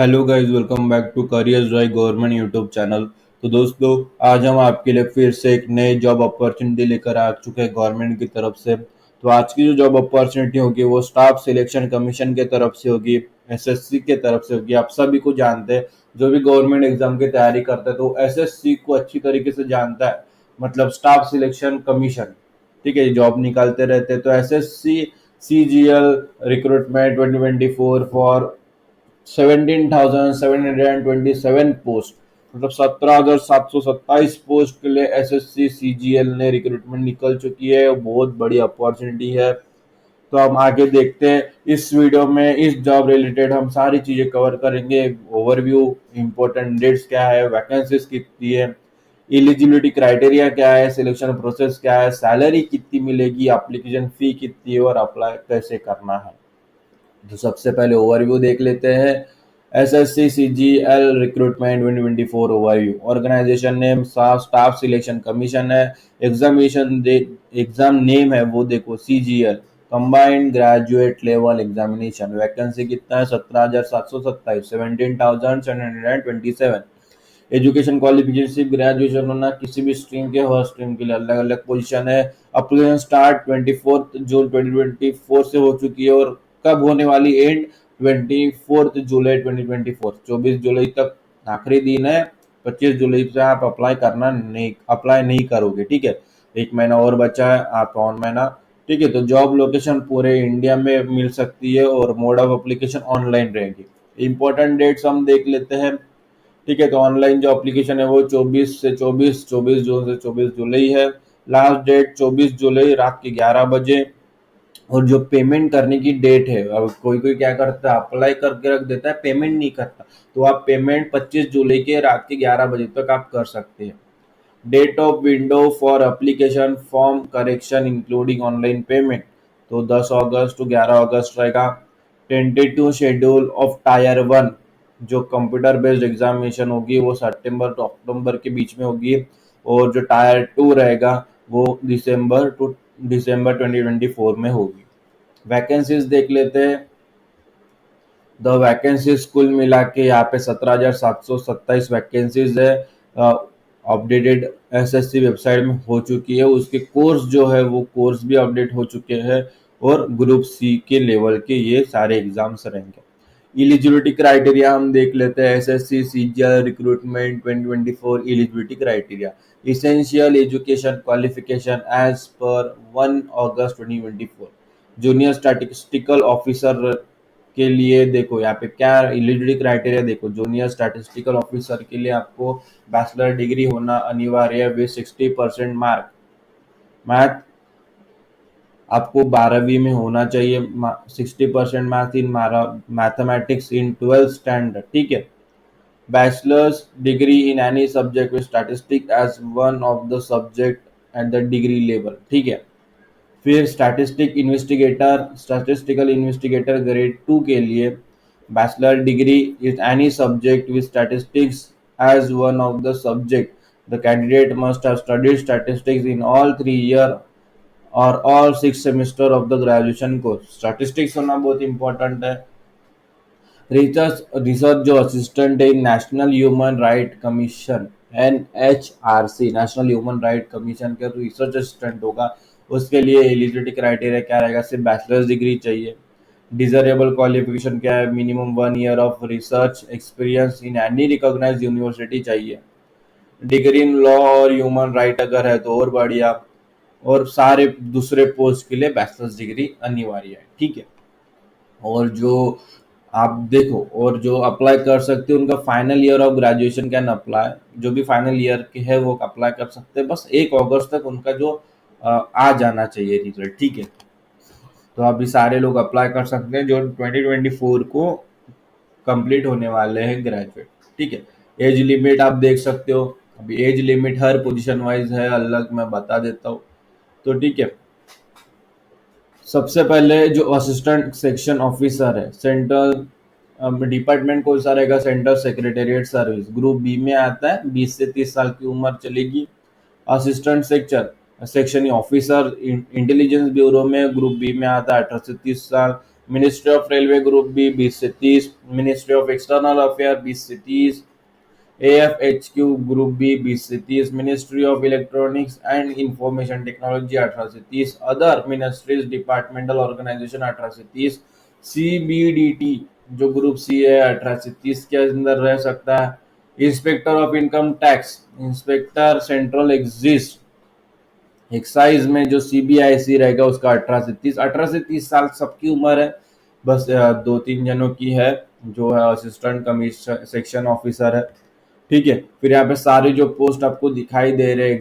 Hello guys, welcome back to career dry government YouTube channel. तो दोस्तों, आज हम आपके लिए फिर से एक नई जॉब अपॉर्चुनिटी लेकर आ चुके हैं गवर्नमेंट की तरफ से। तो आज की जो जॉब अपॉर्चुनिटी होगी वो स्टाफ सिलेक्शन कमीशन के तरफ से होगी, एसएससी के तरफ से होगी। आप सभी को जानते हैं, जो भी गवर्नमेंट एग्जाम की तैयारी करता है तो एसएससी को अच्छी तरीके से जानता है, मतलब स्टाफ सिलेक्शन कमीशन। ठीक है, जॉब निकालते रहते हैं। तो SSC CGL recruitment 2024 for 17,727 post, मतलब 17,727 पोस्ट के लिए एसएससी सीजीएल ने रिक्रूटमेंट निकल चुकी है। बहुत बड़ी अपॉर्चुनिटी है। तो हम आगे देखते हैं। इस वीडियो में इस जॉब रिलेटेड हम सारी चीजें कवर करेंगे। ओवरव्यू, इंपॉर्टेंट डेट्स क्या है, वैकेंसीज कितनी है, एलिजिबिलिटी क्राइटेरिया क्या है, सिलेक्शन प्रोसेस क्या है, सैलरी कितनी मिलेगी, एप्लीकेशन फी कितनी है और अप्लाई कैसे करना है। तो सबसे पहले ओवरव्यू देख लेते हैं। SSC CGL recruitment 2024 overview. Organisation name staff selection commission है। एग्जाम नेम है वो देखो, CGL combined graduate level examination. Vacancy कितना है? 17,727, 17,727। एजुकेशन क्वालिफिकेशन सिर्फ ग्रेजुएशन होना, किसी भी स्ट्रीम के हर स्ट्रीम के लिए अलग अलग पोजीशन है। अप्लीकेशन स्टार्ट 24 जून 2024 से हो चुकी है और कब होने वाली एंड? 24 जुलाई 2024, 24 जुलाई तक आखिरी दिन है। 25 जुलाई से आप अप्लाई नहीं करोगे। ठीक है, एक महीना और बचा है, आप ऑन महीना। ठीक है, तो जॉब लोकेशन पूरे इंडिया में मिल सकती है और मोड ऑफ एप्लीकेशन ऑनलाइन रहेगी। इंपॉर्टेंट डेट्स हम देख लेते हैं। ठीक है, तो ऑनलाइन जो एप्लीकेशन है वो 24 जून से 24 जुलाई है। लास्ट डेट 24 जुलाई रात के 11 बजे। और जो पेमेंट करने की डेट है, अब कोई कोई क्या करता है, अप्लाई करके रख देता है, पेमेंट नहीं करता। तो आप पेमेंट 25 जुलाई के रात के 11 बजे तक आप कर सकते हैं। Date of window for application form correction including online payment, तो 10 अगस्त टू 11 अगस्त रहेगा। टेंटेटिव शेड्यूल ऑफ टायर 1, जो कंप्यूटर बेस्ड एग्जामिनेशन होगी वो सितंबर टू अक्टूबर के बीच में होगी। और जो टायर 2 रहेगा वो दिसंबर 2024 में होगी। वैकेंसीज देख लेते हैं। द वैकेंसीज कुल मिला के यहाँ पे 17,727 वैकेंसीज है। अपडेटेड एसएससी वेबसाइट में हो चुकी है। उसके कोर्स जो है वो कोर्स भी अपडेट हो चुके हैं। और ग्रुप सी के लेवल के ये सारे एग्जाम्स रहेंगे। एलिजिबिलिटी क्राइटेरिया हम देख लेते हैं। SSC CGL recruitment 2024 eligibility criteria. Essential education qualification age पर 1 अगस्त 2024। जूनियर स्टैटिस्टिकल ऑफिसर के लिए देखो यहाँ पे क्या एलिजिबिलिटी क्राइटेरिया देखो। जूनियर स्टैटिस्टिकल ऑफिसर के लिए आपको बैचलर डिग्री होना अनिवार्य है विद 60% मार्क। मैथ आपको 12वीं में होना चाहिए। 60% math in mathematics in 12th standard. ठीक है। Bachelor's degree in any subject with statistic as one of the subject at the degree level. ठीक है। फिर स्टैटिस्टिकल इन्वेस्टिगेटर ग्रेड 2 के लिए bachelor degree is any subject with statistics as one of the subject. The candidate must have studied statistics in all 3 year और all 6 semester of the graduation course. Statistics होना बहुत important है। Research जो assistant है national human right commission, NHRC, national human right commission के research assistant होगा। उसके लिए एलिजिबिलिटी क्राइटेरिया क्या रहेगा? सिर्फ बैचलर्स डिग्री चाहिए। डिजरेबल क्वालिफिकेशन क्या है? Minimum 1 year of research experience in any recognised university चाहिए। डिग्री इन लॉ और ह्यूमन राइट अगर है तो और बढ़िया। और सारे दूसरे पोस्ट के लिए बैचलर्स डिग्री अनिवार्य है। ठीक है। और जो आप देखो, और जो अप्लाई कर सकते हो उनका final year of graduation can apply. जो भी फाइनल ईयर के है वो अप्लाई कर सकते हैं। बस 1 अगस्त तक उनका जो आ जाना चाहिए रिजल्ट। ठीक है, तो अभी सारे लोग अप्लाई कर सकते हैं जो 2024 को कंप्लीट होने वाले हैं ग्रेजुएट। ठीक है। एज लिमिट आप देख सकते हो। अभी एज लिमिट हर पोजीशन वाइज है अलग, मैं बता देता हूँ। तो ठीक है, सबसे पहले जो असिस्टेंट सेक्शन ऑफिसर है, सेंट्रल डिपार्टमेंट कौन सा रहेगा? Central secretariat service, group B में आता है। 20 से 30 साल की उम्र चलेगी। Assistant section section officer intelligence bureau में ग्रुप बी में आता है, 18 से 30 साल। Ministry of railway group B 20 से 30, मिनिस्ट्री ऑफ एक्सटर्नल अफेयर 20 से 30, AFHQ ग्रुप बी 20 से 30, ministry of electronics and information technology 18 से 30, अदर मिनिस्ट्रीज डिपार्टमेंटल ऑर्गेनाइजेशन 18 से 30, CBDT जो ग्रुप सी है 18 से 30 के अंदर रह सकता है। Inspector of income tax, inspector central exist excise में जो CBIC रहेगा उसका 18 से 30, 18 से 30 साल सबकी उम्र है। बस दो तीन जनों की है जो है असिस्टेंट कमीशन सेक्शन ऑफिसर है। ठीक है, फिर यहाँ पे सारे जो पोस्ट आपको दिखाई दे रहे हैं,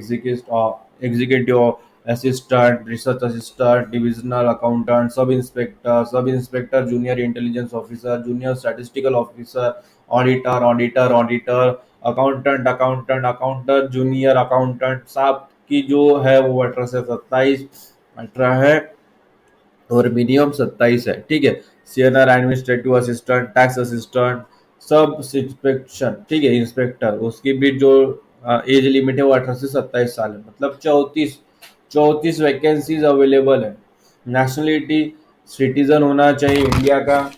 executive assistant, research assistant, divisional accountant, sub inspector, junior intelligence officer, junior statistical officer, auditor auditor auditor, accountant accountant accountant, junior accountant, सब की जो है वो 18 से 27, 18 है और मिनिमम 27 है। ठीक है, CNR administrative assistant, tax assistant, सब इंस्पेक्शन, ठीक है, इंस्पेक्टर, उसकी भी जो एज लिमिट है वो 18 से 27 साल है, मतलब 34 वैकेंसीज अवेलेबल है। नेशनलिटी सिटीजन होना चाहिए इंडिया का,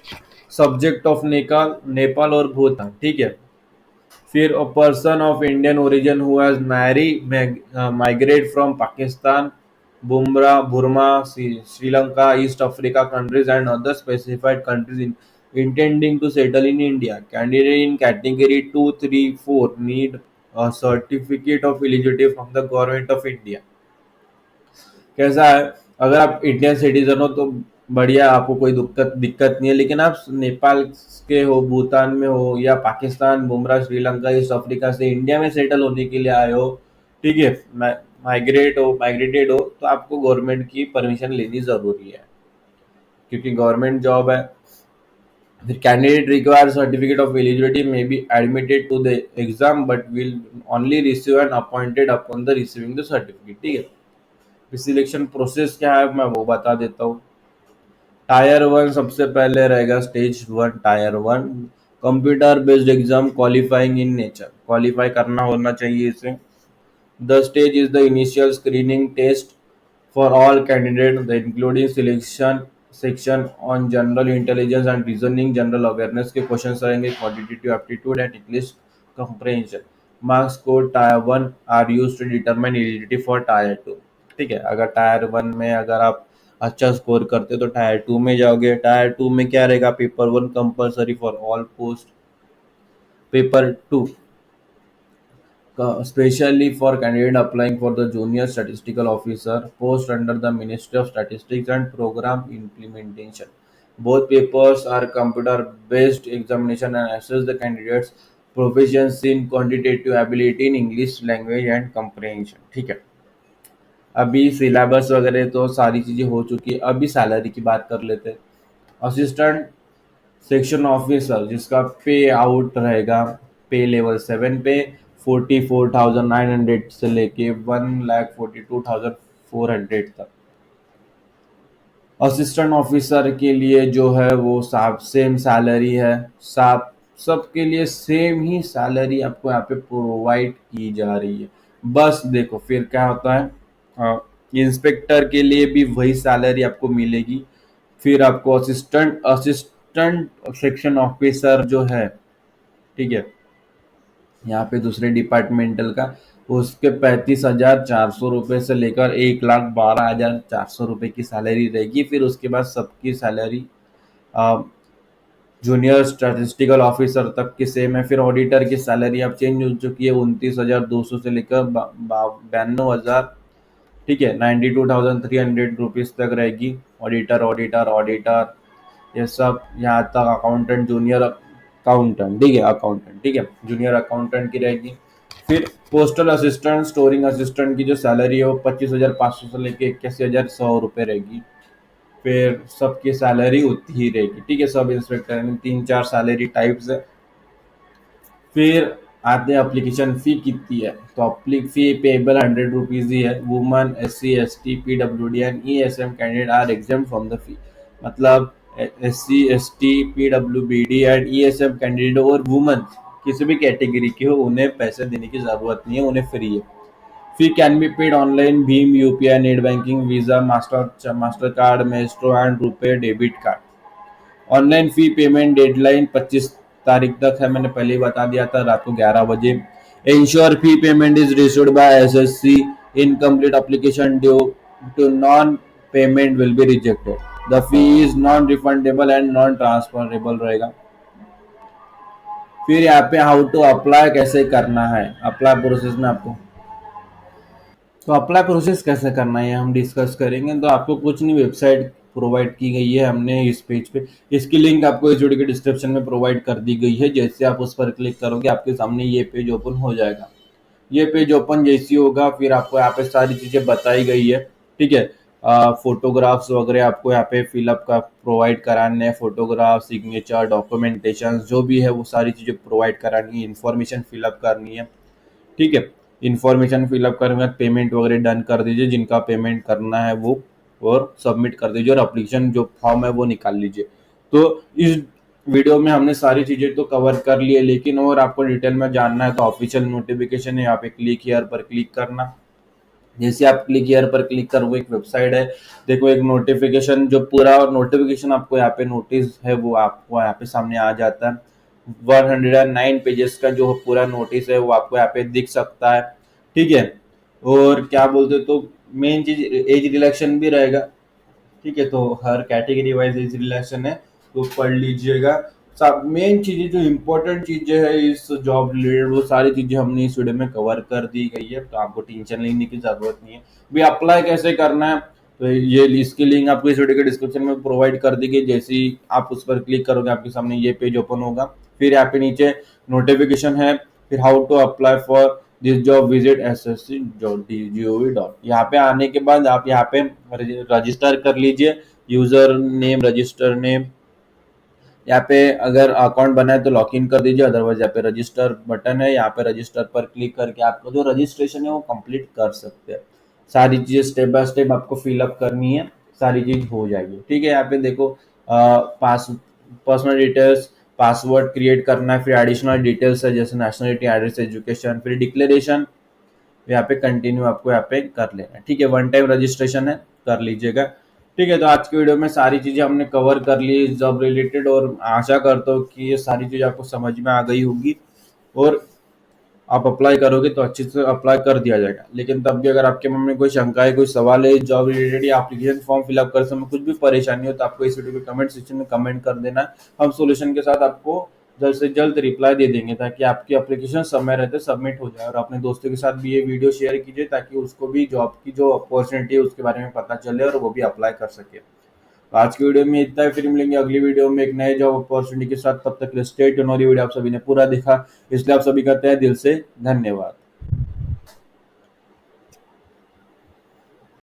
सब्जेक्ट ऑफ नेपाल, नेपाल और भूटान। ठीक है, फिर a person of Indian origin who has migrated from Pakistan, Burma, Sri Lanka, East Africa countries and other specified countries intending to settle in India. Candidate in category 2, 3, 4 need a certificate of eligibility from the government of India. कैसा है, अगर आप Indian citizen हो तो बढ़िया, आपको कोई दिक्कत दिक्कत नहीं है, लेकिन आप नेपाल के हो, भूटान में हो या पाकिस्तान, बुमरा, श्रीलंका, ईस्ट अफ्रीका से इंडिया में सेटल होने के लिए आए हो, ठीक है, माइग्रेटेड हो, तो आपको गवर्नमेंट की परमिशन लेनी जरूरी है क्योंकि गवर्नमेंट जॉब है। The candidate requires certificate of eligibility may be admitted to the exam but will only receive an appointed upon the receiving the certificate। ठीक है, सिलेक्शन प्रोसेस क्या है मैं वो बता देता हूँ। टायर वन सबसे पहले रहेगा, stage 1 tier 1, computer based exam qualifying in nature, qualify करना होना चाहिए इसे। The stage is the initial screening test for all candidate, the including selection section on general intelligence and reasoning, general awareness के question रहेंगे, quantitative aptitude and English comprehension. Marks code tier 1 are use to determine eligibility for tier 2। ठीक है, अगर tyre 1 में अगर आप अच्छा score करते तो टायर 2 में जाओगे। टायर 2 में क्या रहेगा, paper 1 compulsory for all post, paper 2 especially for candidate applying for the junior statistical officer post under the Ministry of Statistics and Program Implementation. Both papers are computer-based examination and assess the candidates' proficiency in quantitative ability in English language and comprehension। ठीक है, अभी syllabus वगैरह तो सारी चीज़ें हो चुकी है, अभी सैलरी की बात कर लेते हैं। असिस्टेंट सेक्शन ऑफिसर जिसका पे आउट रहेगा, पे लेवल 7 पे 44,900 से लेके 1,42,400 तक। असिस्टेंट ऑफिसर के लिए जो है वो साफ सेम सैलरी है, साफ सबके लिए सेम ही सैलरी आपको यहाँ पे प्रोवाइड की जा रही है। बस देखो फिर क्या होता है, इंस्पेक्टर के लिए भी वही सैलरी आपको मिलेगी। फिर आपको असिस्टेंट सेक्शन ऑफिसर जो है, ठीक है, यहाँ पे दूसरे डिपार्टमेंटल का, उसके 35,400 रुपये से लेकर 1,12,400 रुपये की सैलरी रहेगी। फिर उसके बाद सबकी सैलरी जूनियर स्टैटिस्टिकल ऑफिसर तक की सेम है। फिर ऑडिटर की सैलरी अब चेंज हो चुकी है, 29,200 से लेकर 92,000, ठीक है, 92,300 रुपीज़ तक रहेगी। ऑडिटर ऑडिटर ऑडिटर ये सब यहाँ तक, अकाउंटेंट, जूनियर अकाउंटेंट, ठीक है, अकाउंटेंट, ठीक है, जूनियर अकाउंटेंट की रहेगी। फिर पोस्टल असिस्टेंट, स्टोरिंग असिस्टेंट की जो सैलरी है वो 25,500 से लेके 81,100 रुपये रहेगी। फिर सबकी सैलरी उतनी ही रहेगी। ठीक है, सब इंस्पेक्टर में 3-4 सैलरी टाइप्स है। फिर आते हैं एप्लीकेशन फ़ी कितनी है, तो अप्ली फ़ी पेबल 100 रुपीज़ ही है। Woman, SC ST PWD and ESM candidate are exam from the fee, मतलब SC ST PWBD and ESM candidate और वुमन किसी भी कैटेगरी के हो उन्हें पैसे देने की ज़रूरत नहीं है, उन्हें फ्री है। Fee can be paid online, भीम, UPI, net banking, Visa, master card, Maestro and RuPay debit card. Online fee payment deadline 25 तारीख तक है, मैंने पहले ही बता दिया था रात को 11 बजे। Ensure fee payment is received by SSC, incomplete application due to non payment will be rejected, the fee is non refundable and non transferable रहेगा। फिर यहाँ पे हाउ टू अप्लाई कैसे करना है, अप्लाई प्रोसेस में आपको, तो अप्लाई प्रोसेस कैसे करना है हम डिस्कस करेंगे। तो आपको कुछ नहीं, वेबसाइट प्रोवाइड की गई है हमने इस पेज पे, इसकी लिंक आपको इस वीडियो के डिस्क्रिप्शन में प्रोवाइड कर दी गई है। जैसे आप उस पर क्लिक करोगे आपके सामने ये पेज ओपन हो जाएगा। ये पेज ओपन जैसी होगा फिर आपको यहाँ पे सारी चीज़ें बताई गई है, ठीक है। फोटोग्राफ्स वगैरह आपको यहाँ पे फिलअप का प्रोवाइड कराने हैं, फोटोग्राफ, सिग्नेचर, डॉक्यूमेंटेशन जो भी है वो सारी चीज़ें प्रोवाइड करानी है, इन्फॉर्मेशन फिलअप करनी है, ठीक है। इन्फॉर्मेशन फिलअप करने के बाद पेमेंट वगैरह डन कर दीजिए, जिनका पेमेंट करना है वो, और सबमिट कर दीजिए, और एप्लीकेशन जो फॉर्म है वो निकाल लीजिए। तो इस वीडियो में हमने सारी चीज़ें तो कवर कर ली है, लेकिन और आपको डिटेल में जानना है तो ऑफिशियल नोटिफिकेशन है, यहाँ पे क्लिक हियर पर क्लिक करना। जैसे आप क्लिक हियर पर क्लिक करोगे एक वेबसाइट है, देखो एक नोटिफिकेशन, जो पूरा नोटिफिकेशन आपको यहाँ पे नोटिस है वो आपको यहाँ पे सामने आ जाता है। 109 पेजेस का जो पूरा नोटिस है वो आपको यहाँ पे दिख सकता है, ठीक है। और क्या बोलते तो मेन चीज एज रिलैक्शन भी रहेगा, ठीक है। तो हर कैटेगरी वाइज एज रिलैक्शन है, तो पढ़ लीजिएगा। सब मेन चीजें जो इम्पोर्टेंट चीजें है इस जॉब रिलेटेड वो सारी चीजें हमने इस वीडियो में कवर कर दी गई है, तो आपको टेंशन लेने की जरूरत नहीं है। भी अप्लाई कैसे करना है, तो ये इसकी लिंक आपको इस वीडियो के डिस्क्रिप्शन में प्रोवाइड कर दी गई। जैसे ही आप उस पर क्लिक करोगे आपके सामने ये पेज ओपन होगा। फिर यहाँ पे नीचे नोटिफिकेशन है, फिर how to apply for this job visit ssc.gov. यहाँ पे आने के बाद आप यहाँ पे रजिस्टर कर लीजिए, यूजर नेम, रजिस्टर नेम, यहाँ पे अगर अकाउंट बना है तो लॉग इन कर दीजिए, अदरवाइज यहाँ पे रजिस्टर बटन है, यहाँ पे रजिस्टर पर क्लिक करके आपको जो रजिस्ट्रेशन है वो कंप्लीट कर सकते हैं। सारी चीजें स्टेप बाय स्टेप आपको फिलअप करनी है, सारी चीज हो जाएगी, ठीक है। यहाँ पे देखो पास पर्सनल डिटेल्स, पासवर्ड क्रिएट करना है, फिर एडिशनल डिटेल्स है जैसे नेशनलिटी, एड्रेस, एजुकेशन, फिर डिक्लेरेशन, यहाँ पे कंटिन्यू आपको यहाँ पे कर लेना है, ठीक है। वन टाइम रजिस्ट्रेशन है, कर लीजिएगा, ठीक है। तो आज की वीडियो में सारी चीजें हमने कवर कर ली जॉब रिलेटेड, और आशा करता हूँ कि ये सारी चीजें आपको समझ में आ गई होगी, और आप अप्लाई करोगे तो अच्छे से अप्लाई कर दिया जाएगा। लेकिन तब भी अगर आपके मन में कोई शंका है, कोई सवाल है जॉब रिलेटेड या एप्लीकेशन फॉर्म फिलअप करते समय कुछ भी परेशानी हो, तो आपको इस वीडियो के कमेंट सेक्शन में कमेंट कर देना। हम सोल्यूशन के साथ आपको जल्द से जल्द रिप्लाई दे देंगे, ताकि आपकी एप्लीकेशन समय रहते सबमिट हो जाए। और अपने दोस्तों के साथ भी ये वीडियो शेयर कीजिए, ताकि उसको भी जॉब की जो अपॉर्चुनिटी है उसके बारे में पता चले और वो भी अप्लाई कर सके। तो आज की वीडियो में इतना ही, फिर मिलेंगे अगली वीडियो में एक नए जॉब अपॉर्चुनिटी के साथ। तब तक स्टे ट्यून्ड, और ये वीडियो आप सभी ने पूरा देखा इसलिए आप सभी कहते हैं दिल से धन्यवाद।